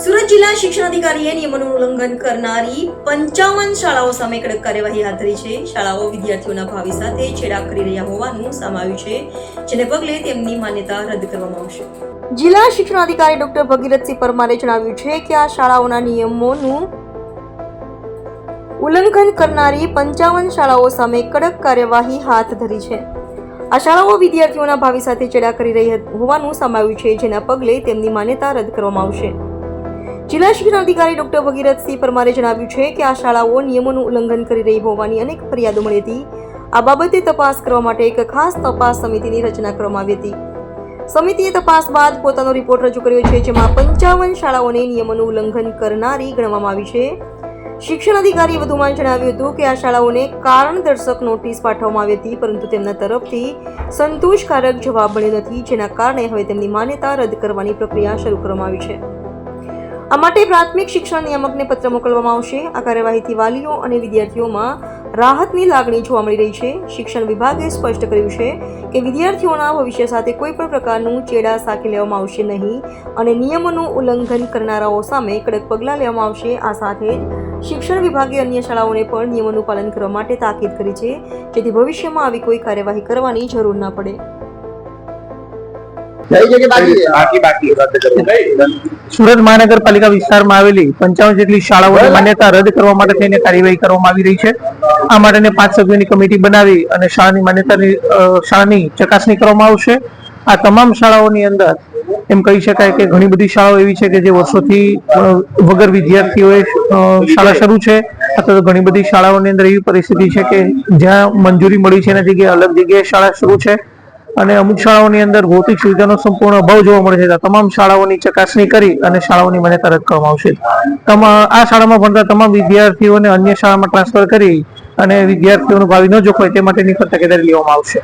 સુરત જિલ્લા શિક્ષણાધિકારીએ નિયમોનું ઉલ્લંઘન કરનારી 55 શાળાઓ સામે કડક કાર્યવાહી હાથ ધરી છે. શાળાઓ વિદ્યાર્થીઓના ભાવિ સાથે છેડા કરી રહ્યા હોવાનું સામે આવ્યું છે, જેને પગલે તેમની માન્યતા રદ કરવામાં આવશે. જિલ્લા શિક્ષણાધિકારી ડોક્ટર ભગીરથસિંહ પરમારે જણાવ્યું છે કે આ શાળાઓના નિયમોનું ઉલ્લંઘન કરનારી 55 શાળાઓ સામે કડક કાર્યવાહી હાથ ધરી છે. આ શાળાઓ વિદ્યાર્થીઓના ભાવિ સાથે ચેડા કરી રહી હોવાનું સામે આવ્યું છે, જેના પગલે તેમની માન્યતા રદ કરવામાં આવશે. જિલ્લા શિક્ષણાધિકારી ડોક્ટર ભગીરથસિંહ પરમારે જણાવ્યું છે કે આ શાળાઓ નિયમોનું ઉલ્લંઘન કરી રહી હોવાની અનેક ફરિયાદો મળી હતી. આ બાબતે તપાસ કરવા માટે એક ખાસ તપાસ સમિતિની રચના કરવામાં આવી હતી. સમિતિએ તપાસ બાદ પોતાનો રિપોર્ટ રજૂ કર્યો છે, જેમાં 55 શાળાઓને નિયમોનું ઉલ્લંઘન કરનારી ગણવામાં આવી છે. શિક્ષણ અધિકારીએ વધુમાં જણાવ્યું હતું કે આ શાળાઓને કારણદર્શક નોટિસ પાઠવવામાં આવી હતી, પરંતુ તેમના તરફથી સંતોષકારક જવાબ મળ્યો નથી, જેના કારણે હવે તેમની માન્યતા રદ કરવાની પ્રક્રિયા શરૂ કરવામાં આવી છે. આ માટે પ્રાથમિક શિક્ષણ નિયામકને પત્ર મોકલવામાં આવશે. આ કાર્યવાહીથી વાલીઓ અને વિદ્યાર્થીઓમાં રાહતની લાગણી જોવા મળી રહી છે. શિક્ષણ વિભાગે સ્પષ્ટ કર્યું છે કે વિદ્યાર્થીઓના ભવિષ્ય સાથે કોઈ પણ પ્રકારનું ચેડા સાંકી લેવામાં આવશે નહીં અને નિયમોનું ઉલ્લંઘન કરનારાઓ સામે કડક પગલાં લેવામાં આવશે. આ સાથે જ શિક્ષણ વિભાગે અન્ય શાળાઓને પણ નિયમોનું પાલન કરવા માટે તાકીદ કરી છે, જેથી ભવિષ્યમાં આવી કોઈ કાર્યવાહી કરવાની જરૂર ન પડે. સુરત મહાનગરપાલિકા વિસ્તારમાં આવેલી 55 જેટલી શાળાઓની માન્યતા રદ કરવા માટે થઈને કાર્યવાહી કરવામાં આવી રહી છે. આ માટે 5 સભ્યોની કમિટી બનાવી અને શાળાની ચકાસણી કરવામાં આવશે. આ તમામ શાળાઓની અંદર એમ કહી શકાય કે ઘણી બધી શાળાઓ એવી છે કે જે વર્ષોથી વગર વિદ્યાર્થીઓએ શાળા શરૂ છે, અથવા તો ઘણી બધી શાળાઓની અંદર એવી પરિસ્થિતિ છે કે જ્યાં મંજૂરી મળી છે એના જગ્યાએ અલગ જગ્યાએ શાળા શરૂ છે, અને અમુક શાળાઓની અંદર ભૌતિક સુવિધાનો સંપૂર્ણ અભાવ જોવા મળે છે. તમામ શાળાઓની ચકાસણી કરી અને શાળાઓની માન્યતા રદ કરવામાં આવશે. આ શાળામાં ભણતા તમામ વિદ્યાર્થીઓને અન્ય શાળામાં ટ્રાન્સફર કરી અને વિદ્યાર્થીઓનું ભાવિ ન જોખવાય તે માટેની તકેદારી લેવામાં આવશે.